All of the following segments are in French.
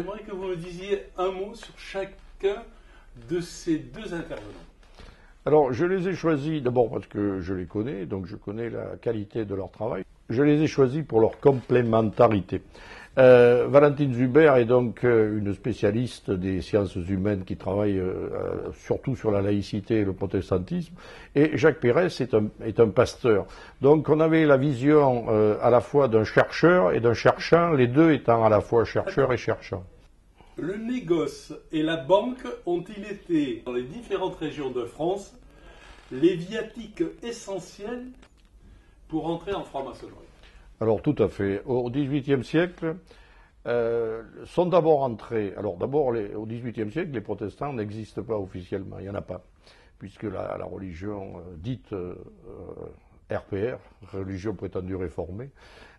j'aimerais que vous me disiez un mot sur chacun de ces deux intervenants. Alors, je les ai choisis d'abord parce que je les connais, donc je connais la qualité de leur travail. Je les ai choisis pour leur complémentarité. Valentine Zuber est donc une spécialiste des sciences humaines qui travaille surtout sur la laïcité et le protestantisme, et Jacques Pérès est un pasteur. Donc on avait la vision à la fois d'un chercheur et d'un cherchant, les deux étant à la fois chercheurs et cherchants. Le négoce et la banque ont-ils été, dans les différentes régions de France, les viatiques essentiels pour entrer en franc-maçonnerie? Alors tout à fait. Au XVIIIe siècle, sont d'abord entrés. Alors d'abord, au XVIIIe siècle, les protestants n'existent pas officiellement. Il n'y en a pas, puisque la religion dite RPR, religion prétendue réformée,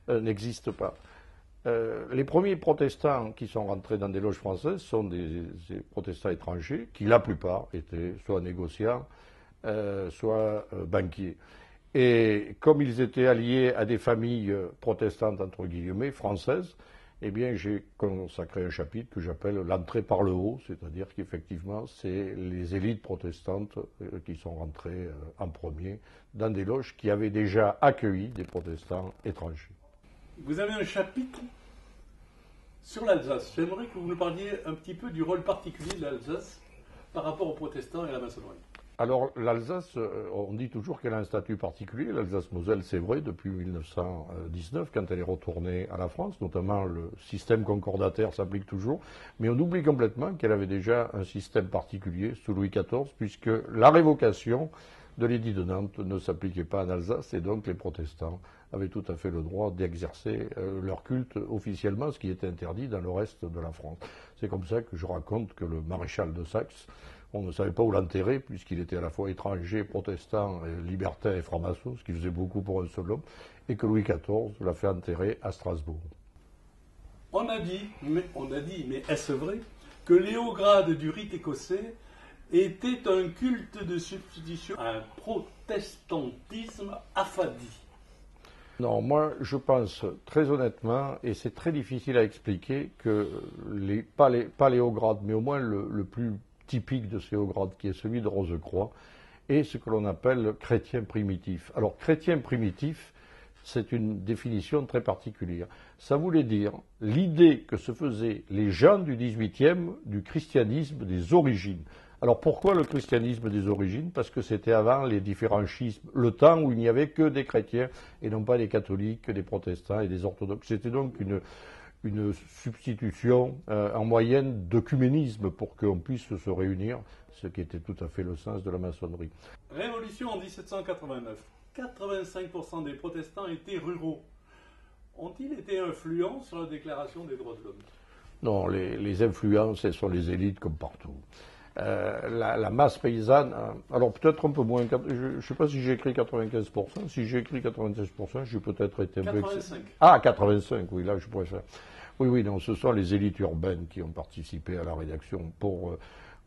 n'existe pas. Les premiers protestants qui sont rentrés dans des loges françaises sont des protestants étrangers, qui la plupart étaient soit négociants, soit banquiers. Et comme ils étaient alliés à des familles protestantes, entre guillemets, françaises, eh bien j'ai consacré un chapitre que j'appelle l'entrée par le haut, c'est-à-dire qu'effectivement c'est les élites protestantes qui sont rentrées en premier dans des loges qui avaient déjà accueilli des protestants étrangers. Vous avez un chapitre sur l'Alsace. J'aimerais que vous nous parliez un petit peu du rôle particulier de l'Alsace par rapport aux protestants et à la maçonnerie. Alors l'Alsace, on dit toujours qu'elle a un statut particulier. L'Alsace-Moselle, c'est vrai, depuis 1919, quand elle est retournée à la France, notamment le système concordataire s'applique toujours, mais on oublie complètement qu'elle avait déjà un système particulier sous Louis XIV, puisque la révocation de l'édit de Nantes ne s'appliquait pas en Alsace, et donc les protestants avaient tout à fait le droit d'exercer leur culte officiellement, ce qui était interdit dans le reste de la France. C'est comme ça que je raconte que le maréchal de Saxe, on ne savait pas où l'enterrer, puisqu'il était à la fois étranger, protestant, libertin et franc-maçon, ce qui faisait beaucoup pour un seul homme, et que Louis XIV l'a fait enterrer à Strasbourg. On a dit, mais est-ce vrai, que les hauts grades du rite écossais étaient un culte de substitution à un protestantisme affadi? Non, moi je pense très honnêtement, et c'est très difficile à expliquer, que pas les hauts grades, mais au moins le plus typique de ces hauts grades, qui est celui de Rose-Croix, est ce que l'on appelle chrétien primitif. Alors, chrétien primitif, c'est une définition très particulière. Ça voulait dire l'idée que se faisaient les gens du XVIIIe du christianisme des origines. Alors, pourquoi le christianisme des origines? Parce que c'était avant les différents schismes, le temps où il n'y avait que des chrétiens, et non pas des catholiques, des protestants et des orthodoxes. C'était donc une substitution en moyenne d'œcuménisme pour qu'on puisse se réunir, ce qui était tout à fait le sens de la maçonnerie. Révolution en 1789. 85% des protestants étaient ruraux. Ont-ils été influents sur la déclaration des droits de l'homme? Non, les influences, elles sont les élites comme partout. La masse paysanne, alors peut-être un peu moins, je ne sais pas si j'ai écrit 95%, si j'ai écrit 96%, j'ai peut-être été un peu... 85. Ah, 85, oui, là je préfère. Oui, non, ce sont les élites urbaines qui ont participé à la rédaction pour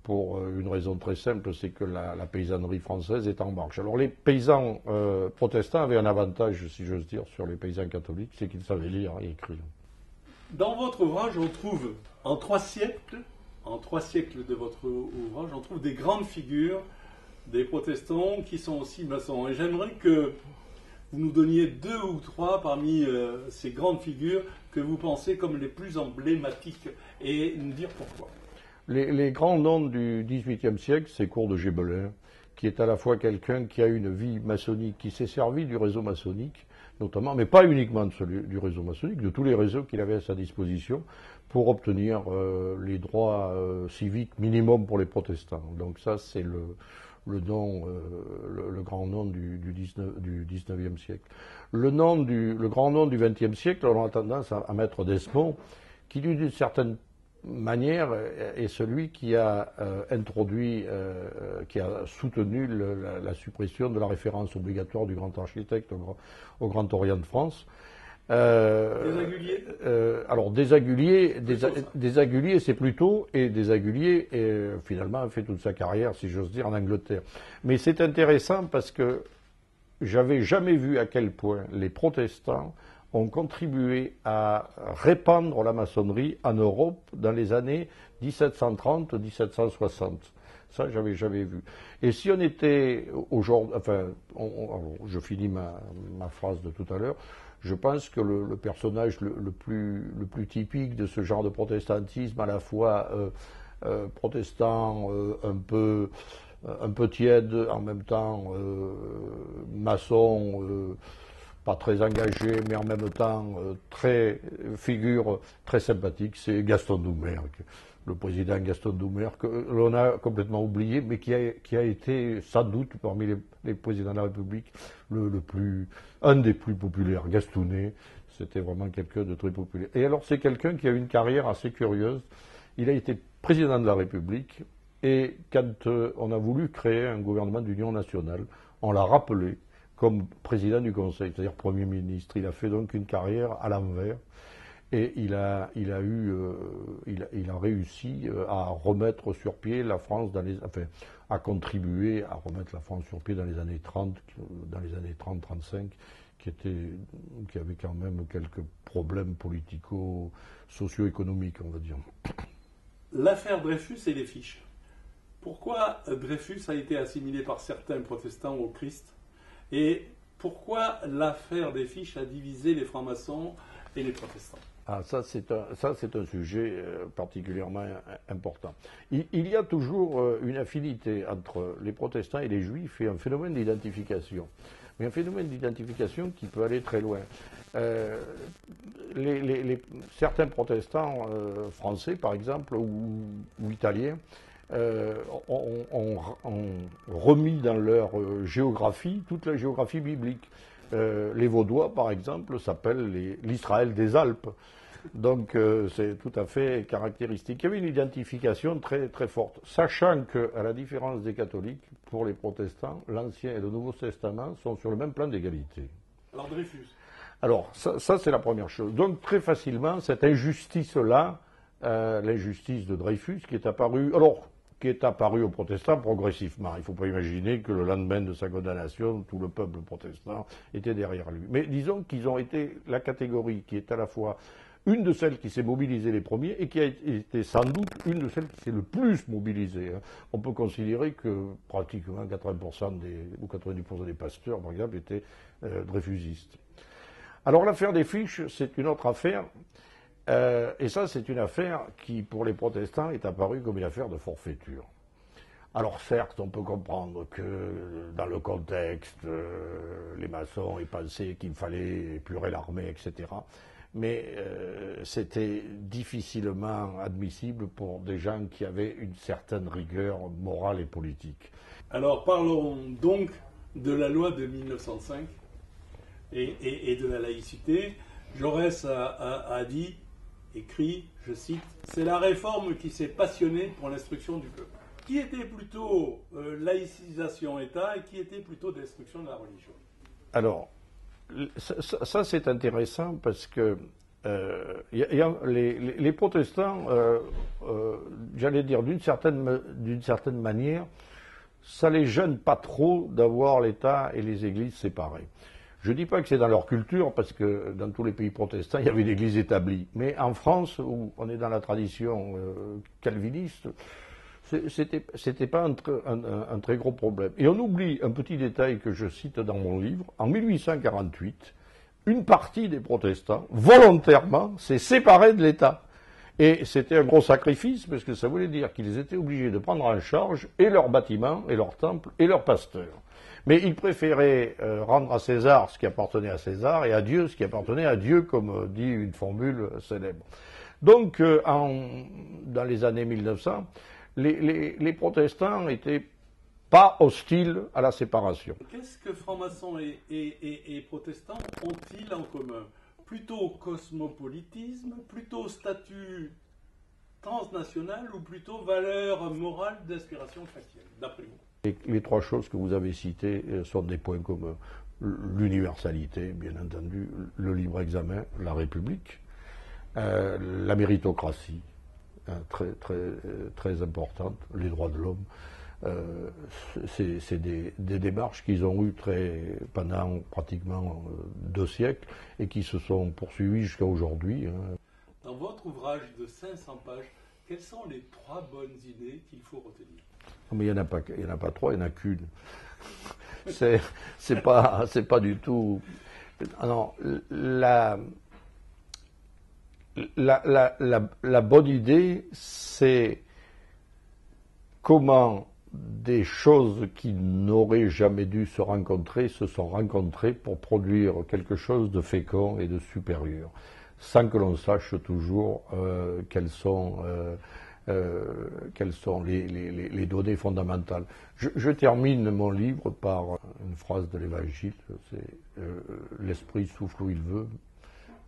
une raison très simple, c'est que la paysannerie française est en marche. Alors les paysans protestants avaient un avantage, si j'ose dire, sur les paysans catholiques, c'est qu'ils savaient lire et écrire. Dans votre ouvrage, on trouve, en trois siècles de votre ouvrage, on trouve des grandes figures des protestants qui sont aussi maçons. Et j'aimerais que vous nous donniez deux ou trois parmi ces grandes figures que vous pensez comme les plus emblématiques et nous dire pourquoi. Les grands noms du XVIIIe siècle, c'est Cour de Gébelin, qui est à la fois quelqu'un qui a une vie maçonnique, qui s'est servi du réseau maçonnique, notamment, mais pas uniquement du réseau maçonnique, de tous les réseaux qu'il avait à sa disposition, pour obtenir les droits civiques minimum pour les protestants. Donc ça, c'est le grand nom du XIXe siècle. Le grand nom du XXe siècle, on a tendance à mettre Desmond, qui d'une certaine manière est celui qui a qui a soutenu la suppression de la référence obligatoire du grand architecte au Grand Orient de France. Desaguliers Alors Desaguliers c'est plutôt, et Desaguliers finalement a fait toute sa carrière, si j'ose dire, en Angleterre. Mais c'est intéressant parce que j'avais jamais vu à quel point les protestants ont contribué à répandre la maçonnerie en Europe dans les années 1730-1760. Ça, j'avais vu. Et si on était aujourd'hui, enfin, je finis ma phrase de tout à l'heure, je pense que le personnage le plus typique de ce genre de protestantisme, à la fois protestant, un peu tiède, en même temps maçon, pas très engagé, mais en même temps figure très sympathique, c'est Gaston Doumergue, le président Gaston Doumergue, que l'on a complètement oublié, mais qui a été sans doute parmi les présidents de la République un des plus populaires. Gastounet, c'était vraiment quelqu'un de très populaire. Et alors c'est quelqu'un qui a eu une carrière assez curieuse. Il a été président de la République, et quand on a voulu créer un gouvernement d'union nationale, on l'a rappelé comme président du Conseil, c'est-à-dire Premier ministre. Il a fait donc une carrière à l'envers, et il a réussi à remettre sur pied la France à contribuer à remettre la France sur pied dans les années 30, 30-35, qui avait quand même quelques problèmes politico-socio-économiques, on va dire. L'affaire Dreyfus et les fiches. Pourquoi Dreyfus a été assimilé par certains protestants au Christ? Et pourquoi l'affaire des fiches a divisé les francs-maçons et les protestants? Ah, ça c'est un sujet particulièrement important. Il y a toujours une affinité entre les protestants et les juifs, et un phénomène d'identification. Mais un phénomène d'identification qui peut aller très loin. Certains protestants français, par exemple, ou italiens, ont remis dans leur géographie toute la géographie biblique. Les Vaudois, par exemple, s'appellent l'Israël des Alpes. Donc c'est tout à fait caractéristique. Il y avait une identification très, très forte, sachant qu'à la différence des catholiques, pour les protestants, l'Ancien et le Nouveau Testament sont sur le même plan d'égalité. Alors Dreyfus. Alors ça c'est la première chose. Donc très facilement, cette injustice-là, l'injustice de Dreyfus, qui est apparue aux protestants progressivement. Il ne faut pas imaginer que le lendemain de sa condamnation, tout le peuple protestant était derrière lui. Mais disons qu'ils ont été la catégorie qui est à la fois une de celles qui s'est mobilisée les premiers et qui a été sans doute une de celles qui s'est le plus mobilisée. On peut considérer que pratiquement 80% ou 90% des pasteurs, par exemple, étaient dreyfusistes. Alors l'affaire des fiches, c'est une autre affaire. Et ça, c'est une affaire qui, pour les protestants, est apparue comme une affaire de forfaiture. Alors certes, on peut comprendre que dans le contexte, les maçons aient pensé qu'il fallait épurer l'armée, etc. Mais c'était difficilement admissible pour des gens qui avaient une certaine rigueur morale et politique. Alors parlons donc de la loi de 1905 et de la laïcité. Jaurès a dit, écrit, je cite, « C'est la réforme qui s'est passionnée pour l'instruction du peuple ». Qui était plutôt laïcisation État et qui était plutôt destruction de la religion? Alors, ça c'est intéressant parce que les protestants, j'allais dire d'une certaine manière, ça les gêne pas trop d'avoir l'État et les églises séparées. Je ne dis pas que c'est dans leur culture, parce que dans tous les pays protestants, il y avait une église établie. Mais en France, où on est dans la tradition calviniste, c'était pas un très gros problème. Et on oublie un petit détail que je cite dans mon livre. En 1848, une partie des protestants, volontairement, s'est séparée de l'État. Et c'était un gros sacrifice, parce que ça voulait dire qu'ils étaient obligés de prendre en charge et leurs bâtiments, et leurs temples, et leurs pasteurs. Mais ils préféraient rendre à César ce qui appartenait à César et à Dieu ce qui appartenait à Dieu, comme dit une formule célèbre. Donc, dans les années 1900, les protestants n'étaient pas hostiles à la séparation. Qu'est-ce que francs-maçons et protestants ont-ils en commun? Plutôt cosmopolitisme, plutôt statut transnational ou plutôt valeur morale d'inspiration chrétienne, d'après vous? Les trois choses que vous avez citées sont des points communs. L'universalité, bien entendu, le libre examen, la République, la méritocratie, très importante, les droits de l'homme, c'est des démarches qu'ils ont eues pendant pratiquement 2 siècles et qui se sont poursuivies jusqu'à aujourd'hui. Dans votre ouvrage de 500 pages, quelles sont les 3 bonnes idées qu'il faut retenir? Mais il n'y en a pas 3, il n'y en a qu'une. C'est pas du tout. Non, la bonne idée, c'est comment des choses qui n'auraient jamais dû se rencontrer se sont rencontrées pour produire quelque chose de fécond et de supérieur, sans que l'on sache toujours quelles sont les données fondamentales. Je termine mon livre par une phrase de l'Évangile, c'est l'Esprit souffle où il veut,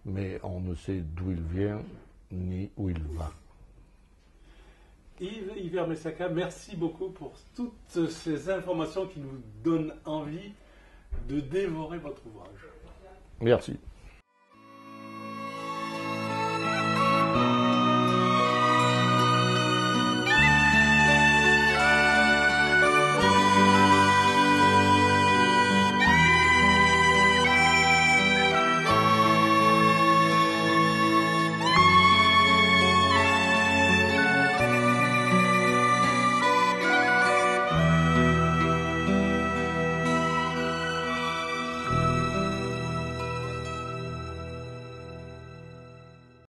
mais on ne sait d'où il vient ni où il va. Yves Hivert-Messaka, merci beaucoup pour toutes ces informations qui nous donnent envie de dévorer votre ouvrage. Merci.